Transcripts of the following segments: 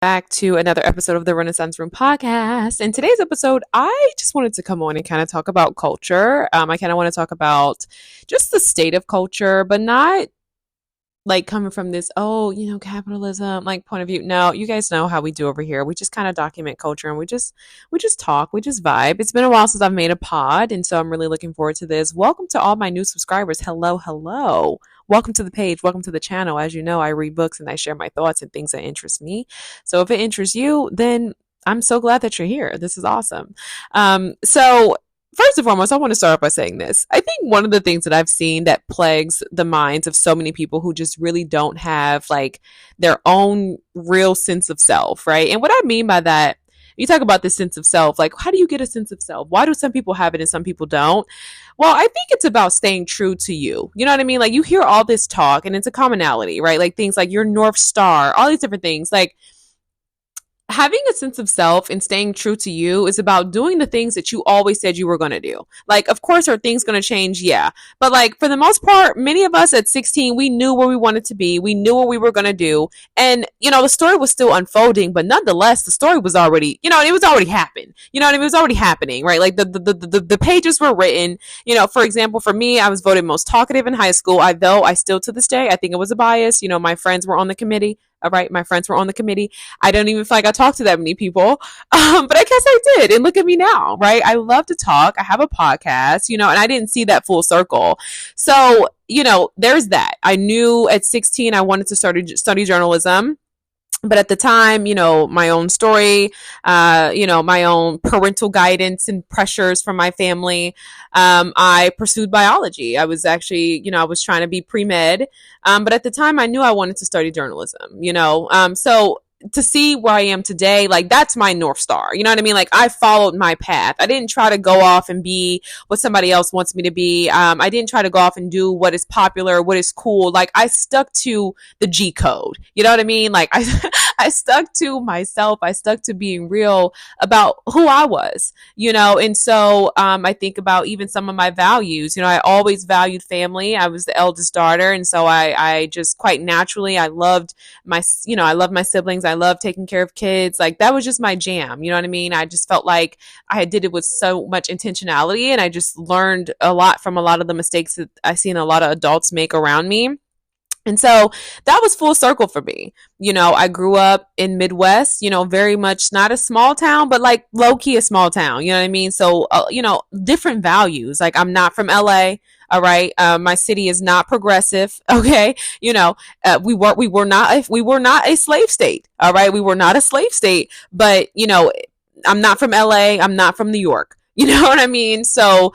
Back to another episode of the Renaissance Room podcast. In today's episode, I just wanted to come on and kind of talk about culture. I kind of want to talk about just the state of culture, but not like coming from this, oh, capitalism like point of view. No, you guys know how we do over here. We just kind of document culture and we just talk, we just vibe. It's been a while since I've made a pod, and so I'm really looking forward to this. Welcome to all my new subscribers. Hello, hello. Welcome to the page. Welcome to the channel. As you know, I read books and I share my thoughts and things that interest me. So if it interests you, then I'm so glad that you're here. This is awesome. So first and foremost, I want to start off by saying this. I think one of the things that I've seen that plagues the minds of so many people who just really don't have like their own real sense of self, right? And what I mean by that, you talk about this sense of self, like how do you get a sense of self? Why do some people have it and some people don't? Well, I think it's about staying true to you. You know what I mean? Like you hear all this talk and it's a commonality, right? Like things like your North Star, all these different things. Like having a sense of self and staying true to you is about doing the things that you always said you were going to do. Like, of course, are things going to change? Yeah. But like, for the most part, many of us at 16, we knew where we wanted to be. We knew what we were going to do. And, the story was still unfolding, but nonetheless, the story was already, it was already happened. You know what I mean? It was already happening, right? Like the pages were written. For example, for me, I was voted most talkative in high school. Though I still to this day, I think it was a bias. My friends were on the committee. All right, my friends were on the committee. I don't even feel like I talked to that many people, but I guess I did. And look at me now, right? I love to talk. I have a podcast, and I didn't see that full circle. So, there's that. I knew at 16 I wanted to study journalism. But at the time, my own story, my own parental guidance and pressures from my family, I pursued biology. I was actually, I was trying to be pre-med. But at the time I knew I wanted to study journalism, so to see where I am today, like that's my North Star. You know what I mean? Like I followed my path. I didn't try to go off and be what somebody else wants me to be. I didn't try to go off and do what is popular, what is cool. Like I stuck to the G code. You know what I mean? Like I stuck to myself. I stuck to being real about who I was, and so, I think about even some of my values. I always valued family. I was the eldest daughter. And so I just quite naturally, I loved I love my siblings. I love taking care of kids. Like that was just my jam. You know what I mean? I just felt like I did it with so much intentionality, and I just learned a lot from a lot of the mistakes that I seen a lot of adults make around me. And so that was full circle for me. I grew up in Midwest, very much not a small town, but like low key a small town. You know what I mean? So, different values. Like I'm not from LA. All right. My city is not progressive. Okay. We were not a slave state. All right. We were not a slave state, but I'm not from LA. I'm not from New York. You know what I mean? So,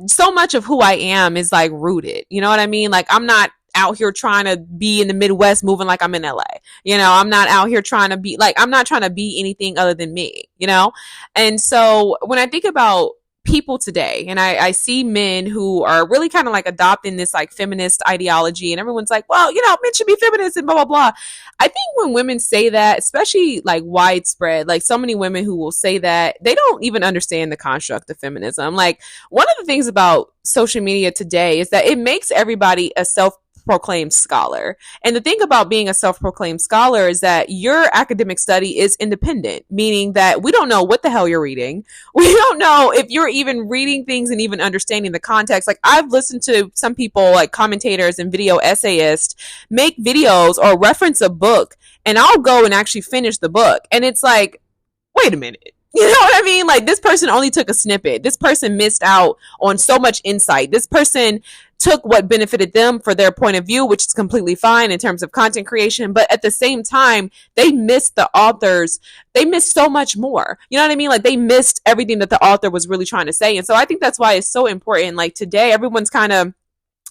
so much of who I am is like rooted. You know what I mean? Like I'm not out here trying to be in the Midwest moving like I'm in LA. I'm not out here trying to be like, I'm not trying to be anything other than me, And so when I think about people today and I see men who are really kind of like adopting this like feminist ideology, and everyone's like, well, men should be feminists and blah, blah, blah. I think when women say that, especially like widespread, like so many women who will say that, they don't even understand the construct of feminism. Like one of the things about social media today is that it makes everybody a self-proclaimed scholar. And the thing about being a self-proclaimed scholar is that your academic study is independent, meaning that we don't know what the hell you're reading. We don't know if you're even reading things and even understanding the context. Like I've listened to some people like commentators and video essayists make videos or reference a book, and I'll go and actually finish the book. And it's like, wait a minute. You know what I mean? Like this person only took a snippet. This person missed out on so much insight. This person took what benefited them for their point of view, which is completely fine in terms of content creation. But at the same time, they missed the authors. They missed so much more. You know what I mean? Like they missed everything that the author was really trying to say. And so I think that's why it's so important. Like today, everyone's kind of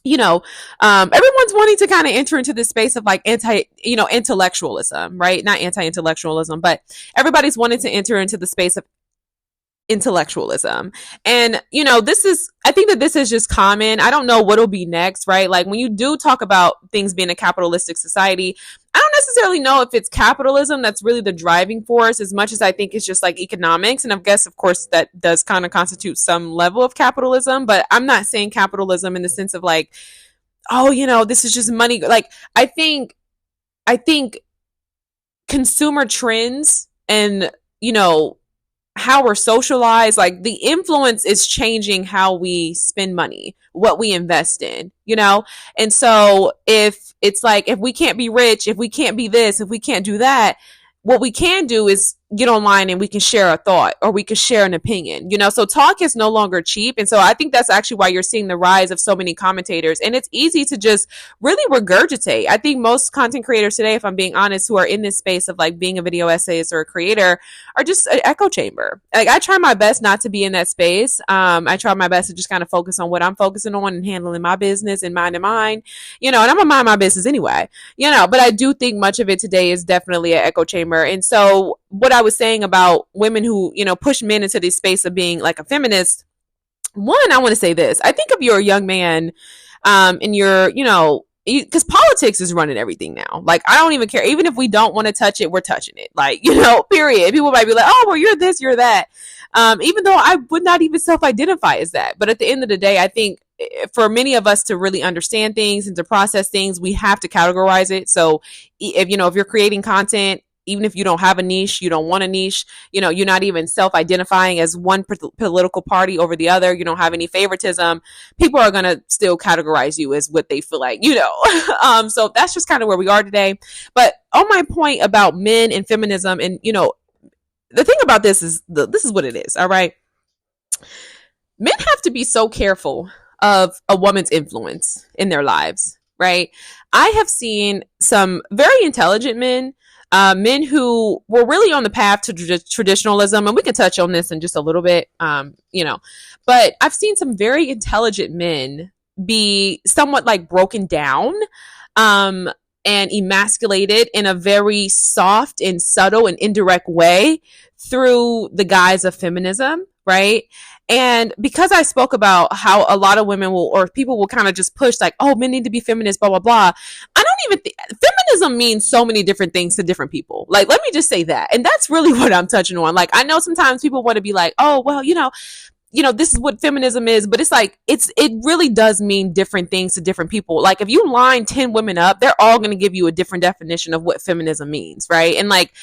everyone's wanting to kind of enter into this space of like intellectualism, right? Not anti-intellectualism, but everybody's wanting to enter into the space of intellectualism. And, I think that this is just common. I don't know what'll be next, right? Like when you do talk about things being a capitalistic society, I don't necessarily know if it's capitalism that's really the driving force as much as I think it's just like economics. And I guess, of course, that does kind of constitute some level of capitalism, but I'm not saying capitalism in the sense of like, oh, this is just money. Like, I think consumer trends and, you know, how we're socialized, like the influence is changing how we spend money, what we invest in, you know? And so if it's like, if we can't be rich, if we can't be this, if we can't do that, what we can do is get online and we can share a thought or we can share an opinion, you know? So talk is no longer cheap. And so I think that's actually why you're seeing the rise of so many commentators. And it's easy to just really regurgitate. I think most content creators today, if I'm being honest, who are in this space of like being a video essayist or a creator are just an echo chamber. Like I try my best not to be in that space. I try my best to just kind of focus on what I'm focusing on and handling my business and minding mine, you know, and I'm gonna mind my business anyway, you know, but I do think much of it today is definitely an echo chamber. And so what I was saying about women who, you know, push men into this space of being like a feminist, one, I want to say this. I think if you're a young man, and you're, you know, because politics is running everything now. Like, I don't even care. Even if we don't want to touch it, we're touching it. Like, you know, period. People might be like, oh, well, you're this, you're that. Even though I would not even self-identify as that. But at the end of the day, I think for many of us to really understand things and to process things, we have to categorize it. So if, you know, if you're creating content, even if you don't have a niche, you don't want a niche, you know, you're not even self-identifying as one political party over the other, you don't have any favoritism, people are going to still categorize you as what they feel like, you know. So that's just kind of where we are today. But on my point about men and feminism, and, you know, the thing about this is, this is what it is, all right? Men have to be so careful of a woman's influence in their lives, right? I have seen some very intelligent men, men who were really on the path to traditionalism, and we can touch on this in just a little bit, you know, but I've seen some very intelligent men be somewhat like broken down, and emasculated in a very soft and subtle and indirect way through the guise of feminism, right? And because I spoke about how a lot of women will, or people will kind of just push like, oh, men need to be feminists, blah, blah, blah. I don't even think feminism means so many different things to different people. Like, let me just say that. And that's really what I'm touching on. Like, I know sometimes people want to be like, oh, well, you know, this is what feminism is, but it's like, it really does mean different things to different people. Like, if you line 10 women up, they're all going to give you a different definition of what feminism means, right? And like,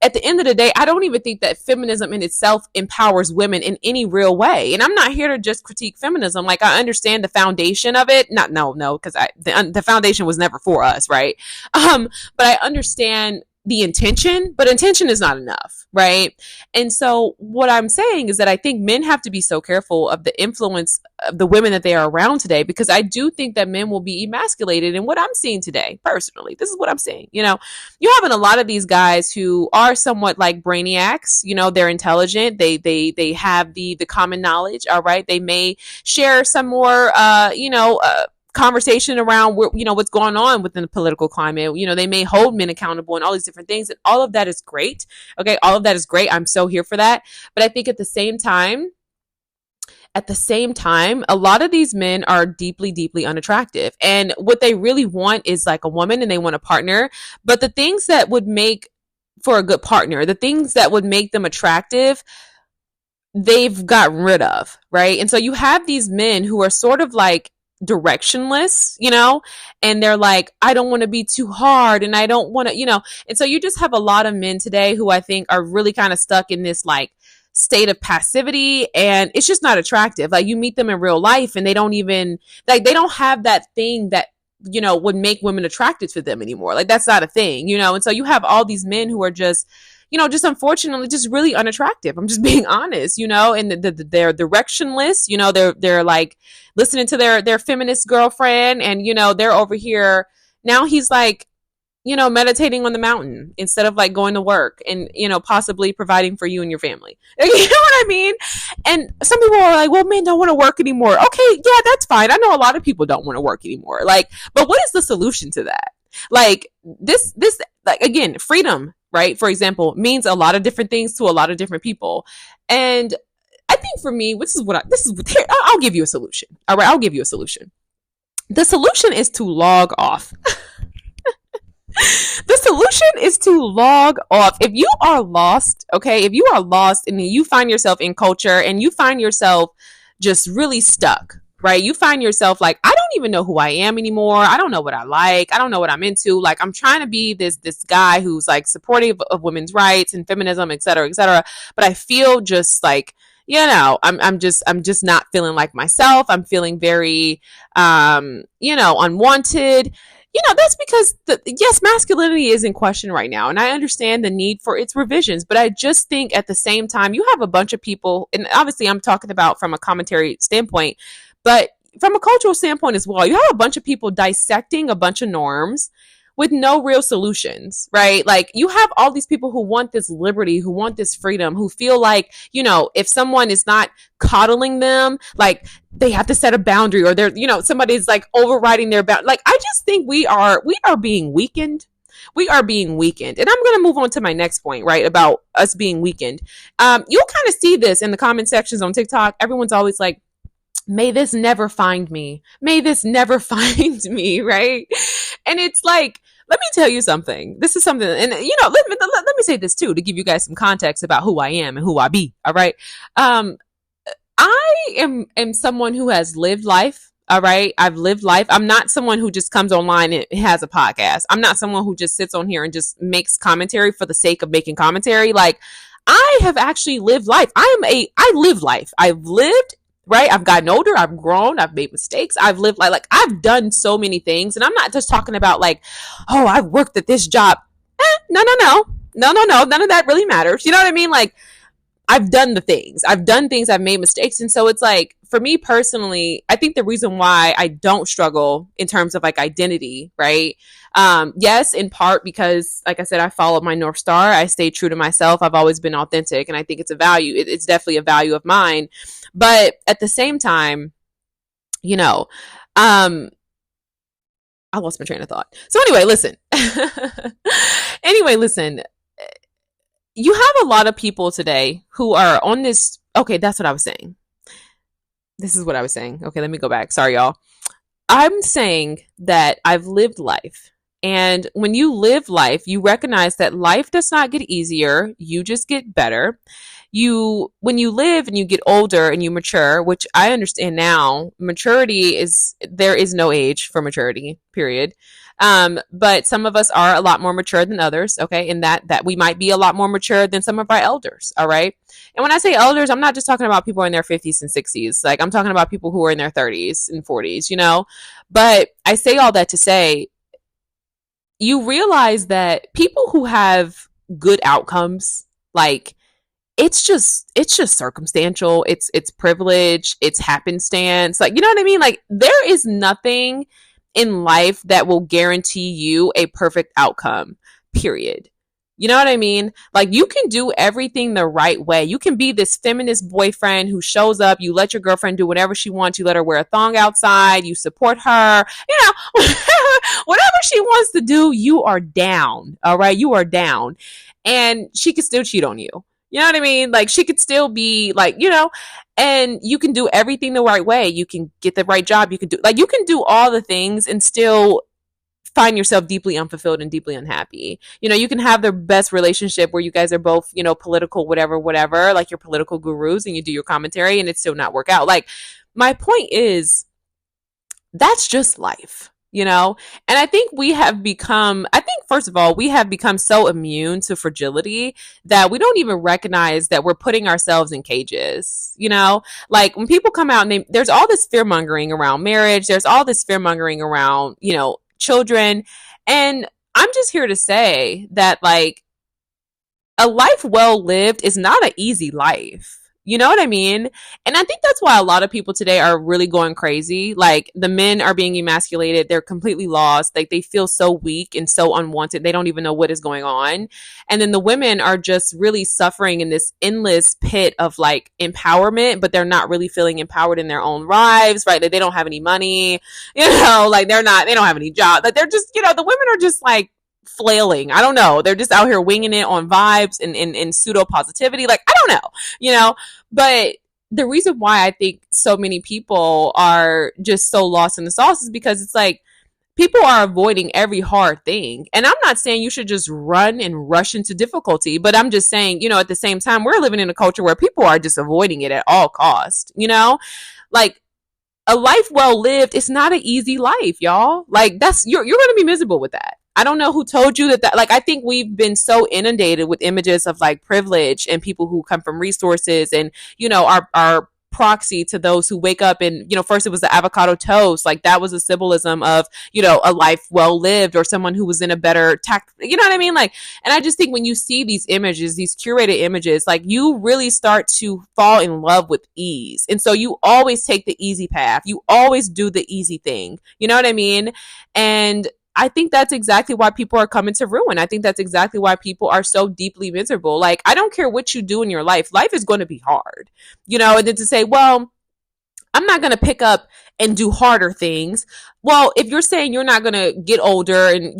at the end of the day, I don't even think that feminism in itself empowers women in any real way. And I'm not here to just critique feminism. Like, I understand the foundation of it. No, because the foundation was never for us, right? But I understand the intention, but intention is not enough, right? And so what I'm saying is that I think men have to be so careful of the influence of the women that they are around today, because I do think that men will be emasculated in what I'm seeing today. Personally, this is what I'm seeing. You know, you're having a lot of these guys who are somewhat like brainiacs. You know, they're intelligent. They have the common knowledge. All right. They may share some more, conversation around what's going on within the political climate. You know, they may hold men accountable and all these different things, and all of that is great. Okay, all of that is great. I'm so here for that. But I think at the same time, a lot of these men are deeply, deeply unattractive. And what they really want is like a woman, and they want a partner. But the things that would make for a good partner, the things that would make them attractive, they've gotten rid of, right? And so you have these men who are sort of like directionless, you know, and they're like, I don't want to be too hard, and I don't want to, you know, and so you just have a lot of men today who I think are really kind of stuck in this like state of passivity, and it's just not attractive. Like, you meet them in real life and they don't even, like, they don't have that thing that, you know, would make women attracted to them anymore. Like, that's not a thing, you know. And so you have all these men who are just, you know, just unfortunately just really unattractive. I'm just being honest, you know, and they're directionless, you know, they're like listening to their feminist girlfriend, and, you know, they're over here. Now he's like, you know, meditating on the mountain instead of like going to work and, you know, possibly providing for you and your family. You know what I mean? And some people are like, well, men don't want to work anymore. Okay, yeah, that's fine. I know a lot of people don't want to work anymore. Like, but what is the solution to that? Like, this, like, again, freedom, right? For example, means a lot of different things to a lot of different people. And I think for me, I'll give you a solution. All right. I'll give you a solution. The solution is to log off. The solution is to log off. If you are lost, okay, and you find yourself in culture and you find yourself just really stuck, right? You find yourself like, I don't even know who I am anymore. I don't know what I like. I don't know what I'm into. Like, I'm trying to be this guy who's like supportive of women's rights and feminism, et cetera, et cetera. But I feel just like, I'm just not feeling like myself. I'm feeling very, unwanted. That's because yes, masculinity is in question right now. And I understand the need for its revisions, but I just think at the same time, you have a bunch of people, and obviously I'm talking about from a commentary standpoint, but from a cultural standpoint as well, you have a bunch of people dissecting a bunch of norms with no real solutions, right? Like you have all these people who want this liberty, who want this freedom, who feel like, if someone is not coddling them, like they have to set a boundary or they're, somebody's like overriding their bound. Like I just think we are being weakened. We are being weakened. And I'm going to move on to my next point, right? About us being weakened. You'll kind of see this in the comment sections on TikTok. Everyone's always like, may this never find me. May this never find me, right? And it's like, let me tell you something. This is something, and let me say this too, to give you guys some context about who I am and who I be. All right. I am someone who has lived life. All right. I've lived life. I'm not someone who just comes online and has a podcast. I'm not someone who just sits on here and just makes commentary for the sake of making commentary. Like I have actually lived life. I live life. I've lived, right? I've gotten older. I've grown. I've made mistakes. I've lived like I've done so many things. And I'm not just talking about like, oh, I've worked at this job. No, no, no. No, no, no. None of that really matters. You know what I mean? Like I've done the things. I've done things. I've made mistakes. And so it's like, for me personally, I think the reason why I don't struggle in terms of like identity, right? Yes, in part because, like I said, I followed my North Star. I stayed true to myself. I've always been authentic. And I think it's a value. It's definitely a value of mine. But at the same time, I lost my train of thought. So anyway, listen. Listen. You have a lot of people today who are on this. Okay, that's what I was saying. This is what I was saying. Okay, let me go back. Sorry, y'all. I'm saying that I've lived life. And when you live life, you recognize that life does not get easier. You just get better. When you live and you get older and you mature, which I understand now, there is no age for maturity, period. But some of us are a lot more mature than others, okay? And that we might be a lot more mature than some of our elders, all right? And when I say elders, I'm not just talking about people in their 50s and 60s. Like I'm talking about people who are in their 30s and 40s, But I say all that to say, you realize that people who have good outcomes, like it's just circumstantial. It's privilege. It's happenstance. Like, you know what I mean? Like there is nothing in life that will guarantee you a perfect outcome, period. You know what I mean? Like you can do everything the right way. You can be this feminist boyfriend who shows up. You let your girlfriend do whatever she wants. You let her wear a thong outside. You support her. Whatever she wants to do, you are down. All right. You are down. And she can still cheat on you. You know what I mean? Like she could still be like, and you can do everything the right way. You can get the right job. You can do all the things and still find yourself deeply unfulfilled and deeply unhappy. You can have the best relationship where you guys are both, political, whatever, like you're political gurus and you do your commentary and it still not work out. Like my point is that's just life. And I think first of all, we have become so immune to fragility that we don't even recognize that we're putting ourselves in cages, like when people come out and there's all this fear mongering around marriage. There's all this fear mongering around, children. And I'm just here to say that like a life well lived is not an easy life. You know what I mean? And I think that's why a lot of people today are really going crazy. Like the men are being emasculated. They're completely lost. Like they feel so weak and so unwanted. They don't even know what is going on. And then the women are just really suffering in this endless pit of like empowerment, but they're not really feeling empowered in their own lives, right? Like they don't have any money, like they don't have any job. Like they're just, the women are just like flailing. I don't know. They're just out here winging it on vibes and pseudo positivity. Like, I don't know, but the reason why I think so many people are just so lost in the sauce is because it's like people are avoiding every hard thing. And I'm not saying you should just run and rush into difficulty, but I'm just saying, at the same time, we're living in a culture where people are just avoiding it at all costs, like a life well lived, it's not an easy life, y'all. Like that's you're gonna be miserable with that. I don't know who told you that like I think we've been so inundated with images of like privilege and people who come from resources and our proxy to those who wake up and first it was the avocado toast, like that was a symbolism of a life well lived or someone who was in a better tact, you know what I mean, like. And I just think when you see these images, these curated images, like you really start to fall in love with ease, and so you always take the easy path, you always do the easy thing, you know what I mean. And I think that's exactly why people are coming to ruin. I think that's exactly why people are so deeply miserable. Like, I don't care what you do in your life. Life is going to be hard, and then to say, well, I'm not going to pick up and do harder things. Well, if you're saying you're not going to get older and,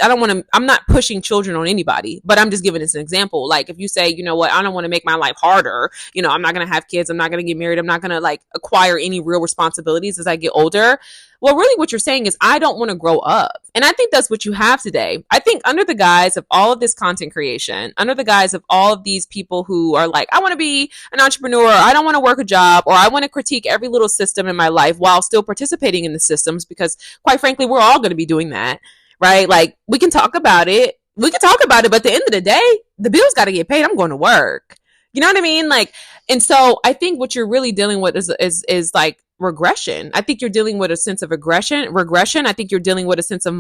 I'm not pushing children on anybody, but I'm just giving this an example. Like if you say, you know what, I don't want to make my life harder. I'm not going to have kids. I'm not going to get married. I'm not going to like acquire any real responsibilities as I get older. Well, really what you're saying is I don't want to grow up. And I think that's what you have today. I think under the guise of all of this content creation, under the guise of all of these people who are like, I want to be an entrepreneur, or I don't want to work a job, or I want to critique every little system in my life while still participating in the systems, because quite frankly, we're all going to be doing that, right? Like we can talk about it. But at the end of the day, the bills got to get paid. I'm going to work. You know what I mean? Like, and so I think what you're really dealing with is like regression. I think you're dealing with a sense of regression. I think you're dealing with a sense of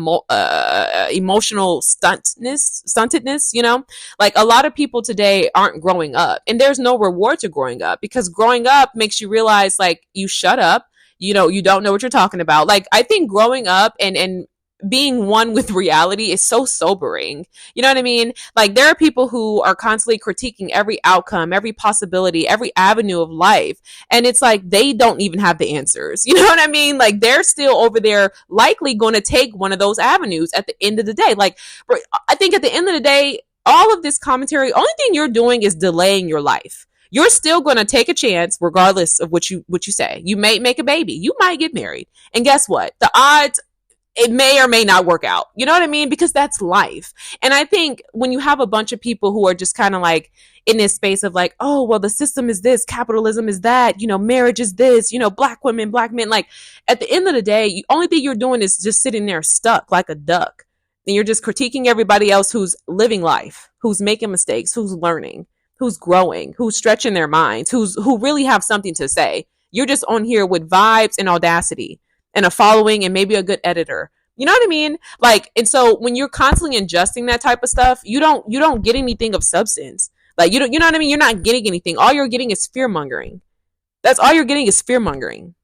emotional stuntedness. Like a lot of people today aren't growing up, and there's no reward to growing up, because growing up makes you realize like you shut up, you don't know what you're talking about. Like I think growing up and being one with reality is so sobering. You know what I mean? Like there are people who are constantly critiquing every outcome, every possibility, every avenue of life. And it's like, they don't even have the answers. You know what I mean? Like they're still over there likely going to take one of those avenues at the end of the day. Like I think at the end of the day, all of this commentary, only thing you're doing is delaying your life. You're still going to take a chance regardless of what you say. You may make a baby. You might get married. And guess what? The odds, it may or may not work out. You know what I mean? Because that's life. And I think when you have a bunch of people who are just kind of like in this space of like, oh, well, the system is this, capitalism is that, marriage is this, black women, black men. Like at the end of the day, the only thing you're doing is just sitting there stuck like a duck. And you're just critiquing everybody else who's living life, who's making mistakes, who's learning, who's growing, who's stretching their minds, who really have something to say. You're just on here with vibes and audacity and a following and maybe a good editor. You know what I mean? Like, and so when you're constantly ingesting that type of stuff, you don't get anything of substance. Like you know what I mean? You're not getting anything. All you're getting is fear mongering. That's all you're getting is fear mongering.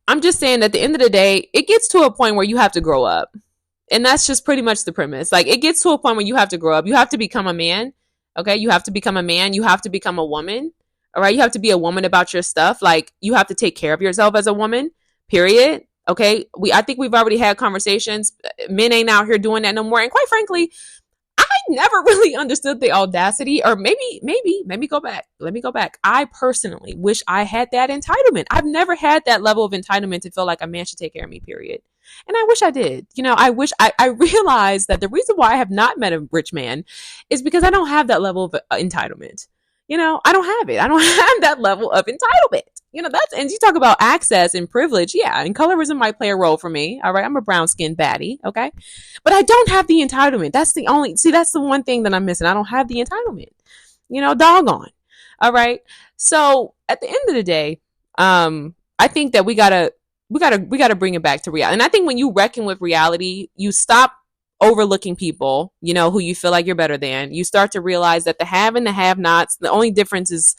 I'm just saying that at the end of the day, it gets to a point where you have to grow up. And that's just pretty much the premise. Like it gets to a point where you have to grow up. You have to become a man. Okay. You have to become a man. You have to become a woman. All right. You have to be a woman about your stuff. Like you have to take care of yourself as a woman. Period. Okay. I think we've already had conversations. Men ain't out here doing that no more. And quite frankly, I never really understood the audacity, or maybe, let me go back. I personally wish I had that entitlement. I've never had that level of entitlement to feel like a man should take care of me, period. And I wish I did. I realized that the reason why I have not met a rich man is because I don't have that level of entitlement. I don't have it. I don't have that level of entitlement. And you talk about access and privilege. Yeah. And colorism might play a role for me. All right. I'm a brown skinned baddie. Okay. But I don't have the entitlement. That's the one thing that I'm missing. I don't have the entitlement, doggone. All right. So at the end of the day, I think that we gotta bring it back to reality. And I think when you reckon with reality, you stop overlooking people, who you feel like you're better than. You start to realize that the have and the have-nots, the only difference is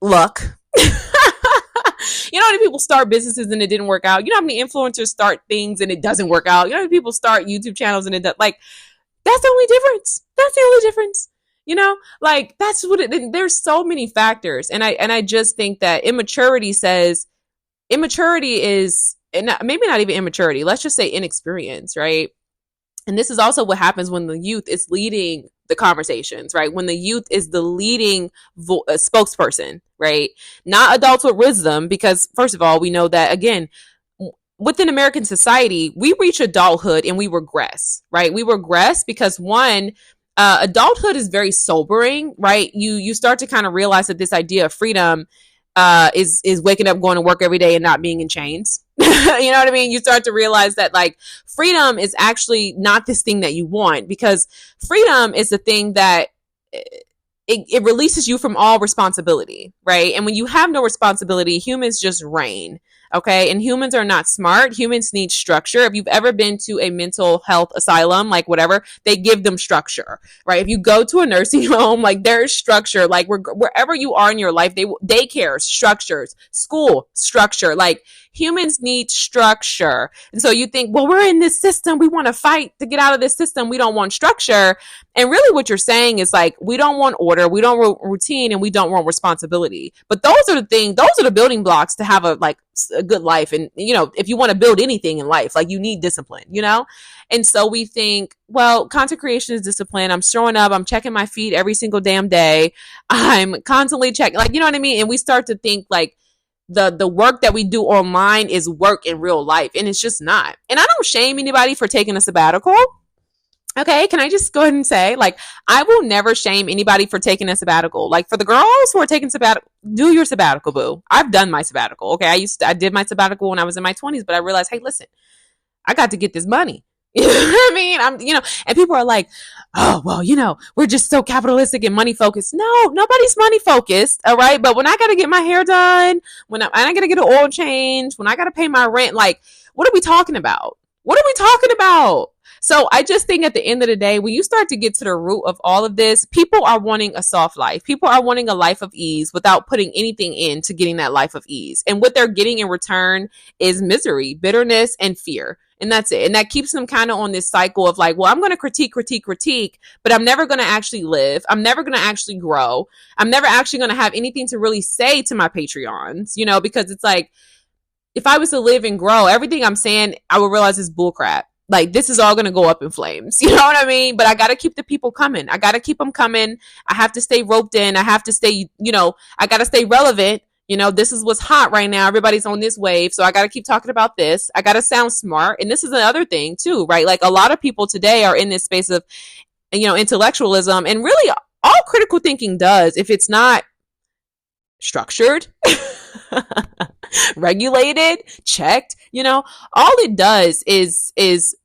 luck. How many people start businesses and it didn't work out? How many influencers start things and it doesn't work out? How many people start YouTube channels and it does? Like, that's the only difference. That's the only difference. Like that's what there's so many factors. And I just think that immaturity is, and maybe not even immaturity. Let's just say inexperience, right? And this is also what happens when the youth is leading the conversations, right? When the youth is the leading spokesperson, right? Not adults with wisdom, because first of all, we know that, again, within American society, we reach adulthood and we regress, right? We regress because one, adulthood is very sobering, right? You start to kind of realize that this idea of freedom, is waking up, going to work every day and not being in chains. You know what I mean? You start to realize that like freedom is actually not this thing that you want, because freedom is the thing that it releases you from all responsibility, right? And when you have no responsibility, humans just reign. Okay. And humans are not smart. Humans need structure. If you've ever been to a mental health asylum, like whatever, they give them structure, right? If you go to a nursing home, like there is structure, like wherever you are in your life, daycare, structures, school, structure, like humans need structure. And so you think, well, we're in this system. We want to fight to get out of this system. We don't want structure. And really what you're saying is like, we don't want order, we don't want routine, and we don't want responsibility. But those are the building blocks to have a good life. And, you know, if you want to build anything in life, like you need discipline, you know? And so we think, well, content creation is discipline. I'm showing up, I'm checking my feed every single damn day. I'm constantly checking, like, you know what I mean? And we start to think like, the work that we do online is work in real life, and it's just not. And I don't shame anybody for taking a sabbatical. Okay, can I just go ahead and say, like, I will never shame anybody for taking a sabbatical. Like, for the girls who are taking sabbatical, do your sabbatical, boo. I've done my sabbatical. Okay, I did my sabbatical when I was in my 20s, but I realized, hey, listen, I got to get this money. You know what I mean? And people are like, oh, well, you know, we're just so capitalistic and money focused. No, nobody's money focused. All right. But when I got to get my hair done, when I got to get an oil change, when I got to pay my rent, like, what are we talking about? What are we talking about? So I just think at the end of the day, when you start to get to the root of all of this, people are wanting a soft life. People are wanting a life of ease without putting anything into getting that life of ease. And what they're getting in return is misery, bitterness, and fear. And that's it. And that keeps them kind of on this cycle of like, well, I'm going to critique, but I'm never going to actually live. I'm never going to actually grow. I'm never actually going to have anything to really say to my Patreons, you know, because it's like, if I was to live and grow, everything I'm saying, I would realize is bullcrap. Like, this is all going to go up in flames. You know what I mean? But I got to keep the people coming. I got to keep them coming. I have to stay roped in. I have to stay, you know, I got to stay relevant. You know, this is what's hot right now. Everybody's on this wave. So I got to keep talking about this. I got to sound smart. And this is another thing too, right? Like a lot of people today are in this space of, you know, intellectualism, and really all critical thinking does, if it's not structured, regulated, checked, you know, all it does is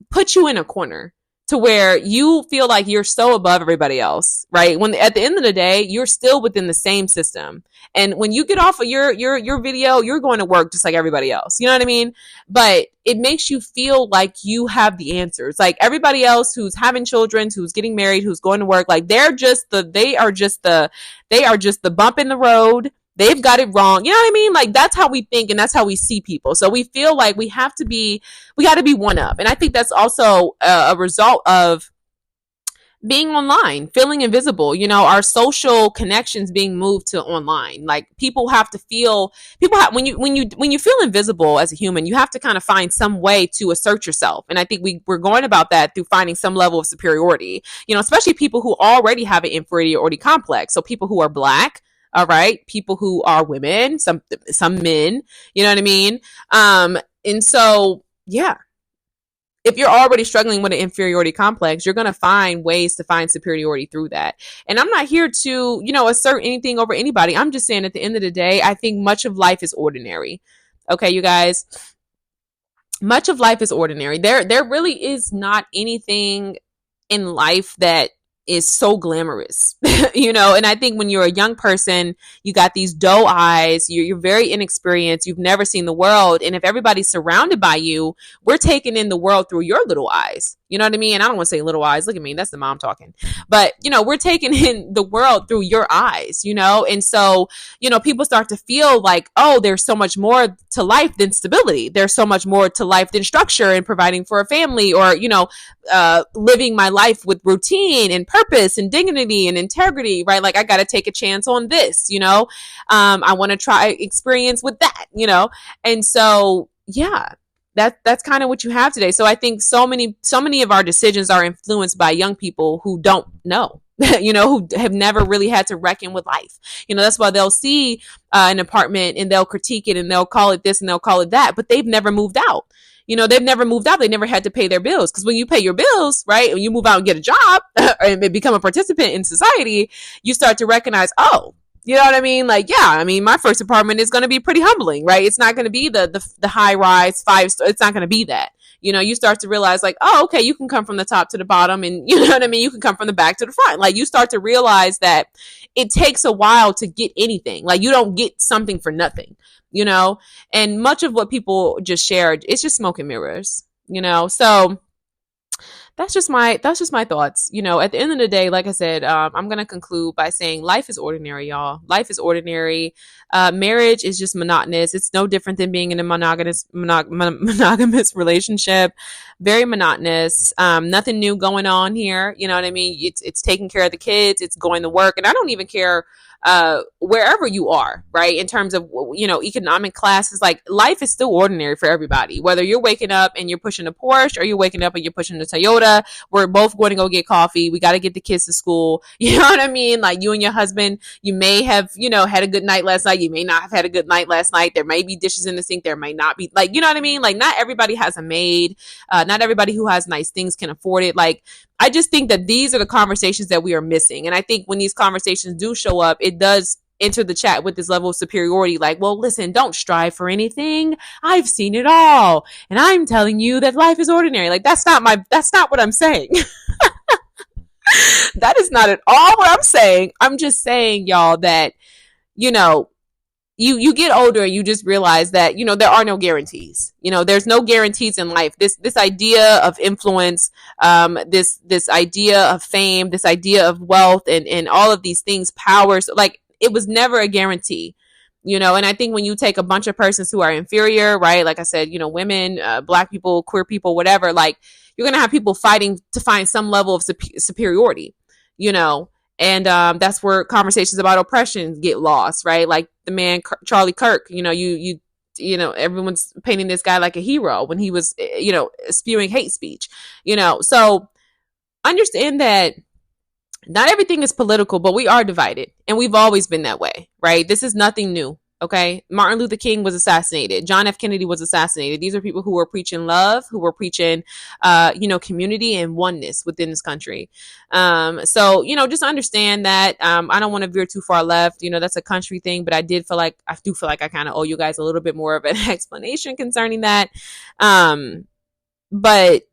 put you in a corner to where you feel like you're so above everybody else, right? When at the end of the day, you're still within the same system. And when you get off of your video, you're going to work just like everybody else. You know what I mean? But it makes you feel like you have the answers. Like everybody else who's having children, who's getting married, who's going to work, like they are just the bump in the road. They've got it wrong. You know what I mean? Like that's how we think, and that's how we see people. So we feel like we got to be one up. And I think that's also a result of being online, feeling invisible, you know, our social connections being moved to online. Like people have to feel, when you feel invisible as a human, you have to kind of find some way to assert yourself. And I think we're going about that through finding some level of superiority, you know, especially people who already have an inferiority complex. So people who are Black, all right, people who are women, some men, you know what I mean? And so, yeah, if you're already struggling with an inferiority complex, you're going to find ways to find superiority through that. And I'm not here to, you know, assert anything over anybody. I'm just saying at the end of the day, I think much of life is ordinary. Okay, you guys, much of life is ordinary. There really is not anything in life that is so glamorous, you know? And I think when you're a young person, you got these doe eyes, you're very inexperienced, you've never seen the world. And if everybody's surrounded by you, we're taking in the world through your little eyes. You know what I mean? And I don't want to say little eyes. Look at me. That's the mom talking. But, you know, we're taking in the world through your eyes, you know? And so, you know, people start to feel like, oh, there's so much more to life than stability. There's so much more to life than structure and providing for a family, or, you know, living my life with routine and purpose and dignity and integrity, right? Like I got to take a chance on this, you know? I want to try experience with that, you know? And so, yeah. That's kind of what you have today. So I think so many of our decisions are influenced by young people who don't know, you know, who have never really had to reckon with life. You know, that's why they'll see an apartment and they'll critique it and they'll call it this and they'll call it that, but they've never moved out. You know, they've never moved out. They never had to pay their bills. Because when you pay your bills, right, when you move out and get a job and become a participant in society, you start to recognize, oh, You know what I mean? Like, yeah, I mean, my first apartment is going to be pretty humbling, right? It's not going to be the high rise 5 star. It's not going to be that. You know, you start to realize like, oh, okay, you can come from the top to the bottom, and you know what I mean. You can come from the back to the front. Like, you start to realize that it takes a while to get anything. Like, you don't get something for nothing. You know, and much of what people just shared, it's just smoke and mirrors. You know, so that's just my thoughts. You know, at the end of the day, like I said, I'm gonna conclude by saying life is ordinary, y'all. Life is ordinary. Marriage is just monotonous. It's no different than being in a monogamous relationship. Very monotonous. Nothing new going on here. You know what I mean? It's taking care of the kids. It's going to work, and I don't even care wherever you are, right? In terms of, you know, economic classes, like life is still ordinary for everybody. Whether you're waking up and you're pushing a Porsche or you're waking up and you're pushing a Toyota, we're both going to go get coffee. We got to get the kids to school. You know what I mean? Like, you and your husband, you may have, you know, had a good night last night. You may not have had a good night last night. There may be dishes in the sink. There may not be, like, you know what I mean? Like, not everybody has a maid. Not everybody who has nice things can afford it. Like, I just think that these are the conversations that we are missing. And I think when these conversations do show up, it does enter the chat with this level of superiority. Like, well, listen, don't strive for anything. I've seen it all. And I'm telling you that life is ordinary. Like, that's not what I'm saying. That is not at all what I'm saying. I'm just saying, y'all, that, you know, you get older and you just realize that, you know, there are no guarantees. You know, there's no guarantees in life. This idea of influence, this idea of fame, this idea of wealth, and all of these things, powers, like, it was never a guarantee. You know, and I think when you take a bunch of persons who are inferior, right? Like I said, you know, women, black people, queer people, whatever, like, you're going to have people fighting to find some level of superiority, you know. And that's where conversations about oppression get lost, right? Like the man Charlie Kirk, you know, you know, everyone's painting this guy like a hero when he was, you know, spewing hate speech, you know. So understand that not everything is political, but we are divided, and we've always been that way, right? This is nothing new. Okay. Martin Luther King was assassinated. John F. Kennedy was assassinated. These are people who were preaching love, who were preaching, you know, community and oneness within this country. So, you know, just understand that, I don't want to veer too far left. You know, that's a country thing, but I do feel like I kind of owe you guys a little bit more of an explanation concerning that. But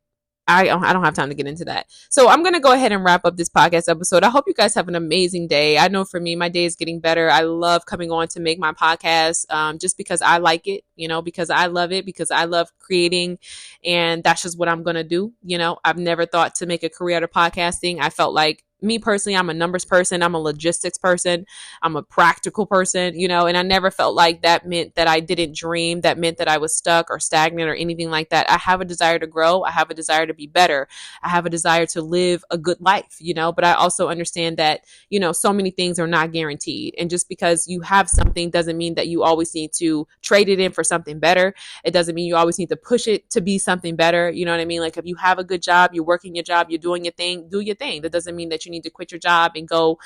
I don't have time to get into that. So I'm going to go ahead and wrap up this podcast episode. I hope you guys have an amazing day. I know for me, my day is getting better. I love coming on to make my podcast, just because I like it, you know, because I love it, because I love creating, and that's just what I'm going to do. You know, I've never thought to make a career out of podcasting. I felt like, me personally, I'm a numbers person. I'm a logistics person. I'm a practical person, you know, and I never felt like that meant that I didn't dream. That meant that I was stuck or stagnant or anything like that. I have a desire to grow. I have a desire to be better. I have a desire to live a good life, you know, but I also understand that, you know, so many things are not guaranteed. And just because you have something doesn't mean that you always need to trade it in for something better. It doesn't mean you always need to push it to be something better. You know what I mean? Like, if you have a good job, you're working your job, you're doing your thing, do your thing. That doesn't mean that you need to quit your job and go,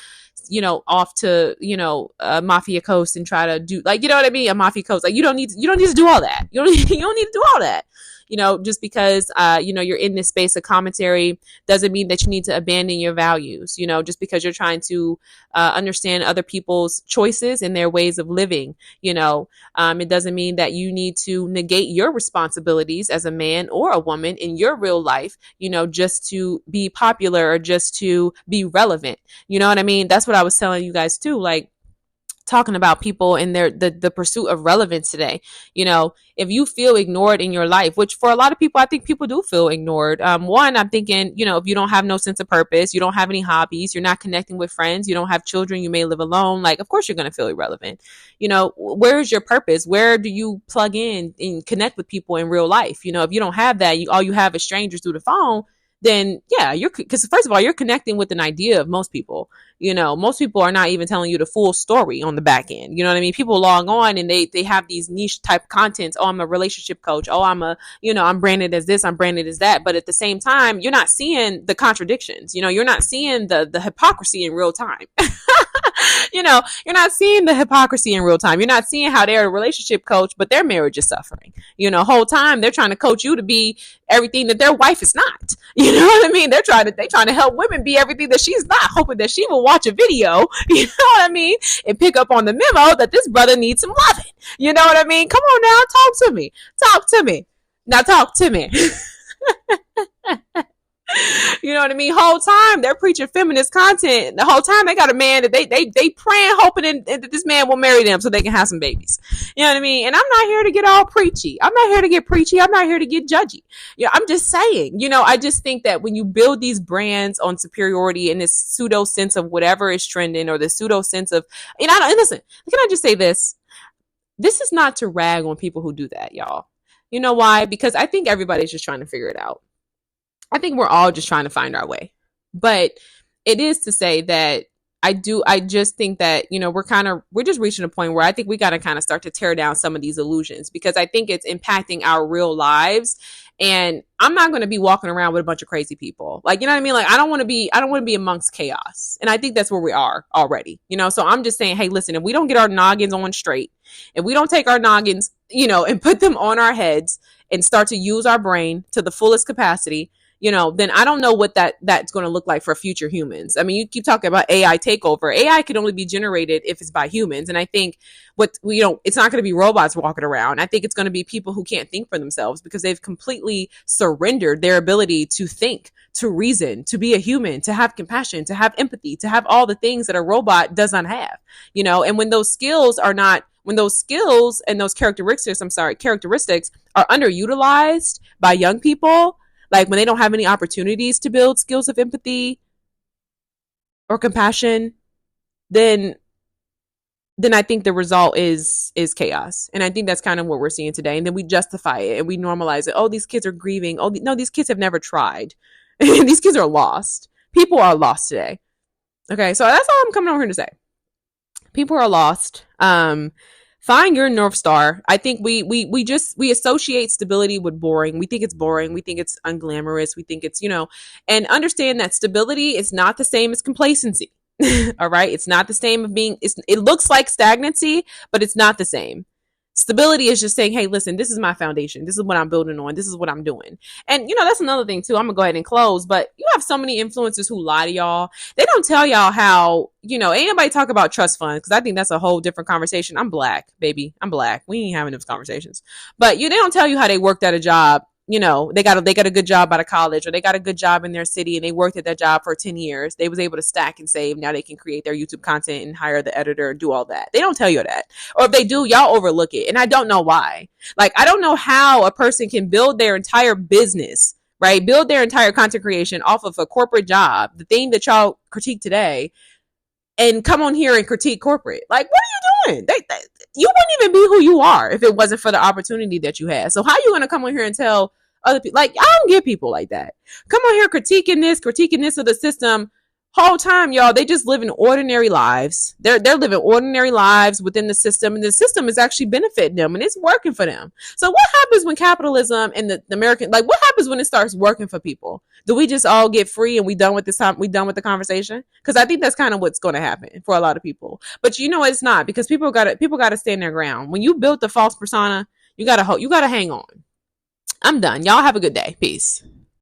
you know, off to, you know, Mafia Coast and try to do, like, you know what I mean? A Mafia Coast. Like, you don't need to do all that. You don't need to do all that. You know, just because, you know, you're in this space of commentary doesn't mean that you need to abandon your values. You know, just because you're trying to understand other people's choices and their ways of living, you know, it doesn't mean that you need to negate your responsibilities as a man or a woman in your real life, you know, just to be popular or just to be relevant. You know what I mean? That's what I was telling you guys too. Like, talking about people in the pursuit of relevance today. You know, if you feel ignored in your life, which for a lot of people, I think people do feel ignored. One, I'm thinking, you know, if you don't have no sense of purpose, you don't have any hobbies, you're not connecting with friends, you don't have children, you may live alone. Like, of course you're going to feel irrelevant. You know, where is your purpose? Where do you plug in and connect with people in real life? You know, if you don't have that, all you have is strangers through the phone, then yeah, because first of all, you're connecting with an idea of most people. You know, most people are not even telling you the full story on the back end. You know what I mean? People log on and they have these niche type contents. Oh, I'm a relationship coach. Oh, I'm branded as this, I'm branded as that. But at the same time, you're not seeing the contradictions. You know, you're not seeing the hypocrisy in real time. You're not seeing the hypocrisy in real time. You're not seeing how they're a relationship coach, but their marriage is suffering. Whole time they're trying to coach you to be everything that their wife is not. You know what I mean? They're trying to help women be everything that she's not, hoping that she will watch a video, you know what I mean, and pick up on the memo that this brother needs some loving. You know what I mean? Come on now, talk to me. Talk to me. Now talk to me. You know what I mean? Whole time they're preaching feminist content. The whole time they got a man that they praying, hoping that this man will marry them so they can have some babies. You know what I mean? And I'm not here to get all preachy. I'm not here to get preachy. I'm not here to get judgy. I'm just saying. I just think that when you build these brands on superiority and this pseudo sense of whatever is trending, or the pseudo sense of, and listen, can I just say this? This is not to rag on people who do that, y'all. You know why? Because I think everybody's just trying to figure it out. I think we're all just trying to find our way. But it is to say that I just think that, we're just reaching a point where I think we got to kind of start to tear down some of these illusions, because I think it's impacting our real lives. And I'm not going to be walking around with a bunch of crazy people. Like, you know what I mean? Like, I don't want to be amongst chaos. And I think that's where we are already, so I'm just saying, hey, listen, if we don't get our noggins on straight, if we don't take our noggins, and put them on our heads and start to use our brain to the fullest capacity, then I don't know what that's going to look like for future humans. I mean, you keep talking about AI takeover. AI can only be generated if it's by humans. And I think it's not going to be robots walking around. I think it's going to be people who can't think for themselves, because they've completely surrendered their ability to think, to reason, to be a human, to have compassion, to have empathy, to have all the things that a robot does not have, and when those skills and those characteristics are underutilized by young people, like when they don't have any opportunities to build skills of empathy or compassion, then I think the result is chaos. And I think that's kind of what we're seeing today. And then we justify it and we normalize it. Oh, these kids are grieving. Oh, no, these kids have never tried. These kids are lost. People are lost today. Okay, so that's all I'm coming over here to say. People are lost. Find your North Star. I think we associate stability with boring. We think it's boring. We think it's unglamorous. We think it's, and understand that stability is not the same as complacency. All right. It's not the same of it looks like stagnancy, but it's not the same. Stability is just saying, hey, listen, this is my foundation. This is what I'm building on. This is what I'm doing. And, that's another thing, too. I'm going to go ahead and close. But you have so many influencers who lie to y'all. They don't tell y'all how, ain't nobody talk about trust funds, because I think that's a whole different conversation. I'm black, baby. I'm black. We ain't having those conversations. But they don't tell you how they worked at a job. They got a good job out of college, or they got a good job in their city and they worked at that job for 10 years. They was able to stack and save. Now they can create their YouTube content and hire the editor and do all that. They don't tell you that. Or if they do, y'all overlook it. And I don't know why. Like, I don't know how a person can build their entire business, right? Build their entire content creation off of a corporate job, the thing that y'all critique today, and come on here and critique corporate. Like, what are you doing? You wouldn't even be who you are if it wasn't for the opportunity that you had. So how are you going to come on here and tell other people? Like, I don't get people like that. Come on here critiquing this of the system. Whole time, y'all, they just living ordinary lives. They're living ordinary lives within the system, and the system is actually benefiting them, and it's working for them. So what happens when capitalism and the American, like, what happens when it starts working for people? Do we just all get free and we done with this time? We done with the conversation? Because I think that's kind of what's going to happen for a lot of people. But it's not, because people got to stand their ground. When you build the false persona, you got to hang on. I'm done. Y'all have a good day. Peace.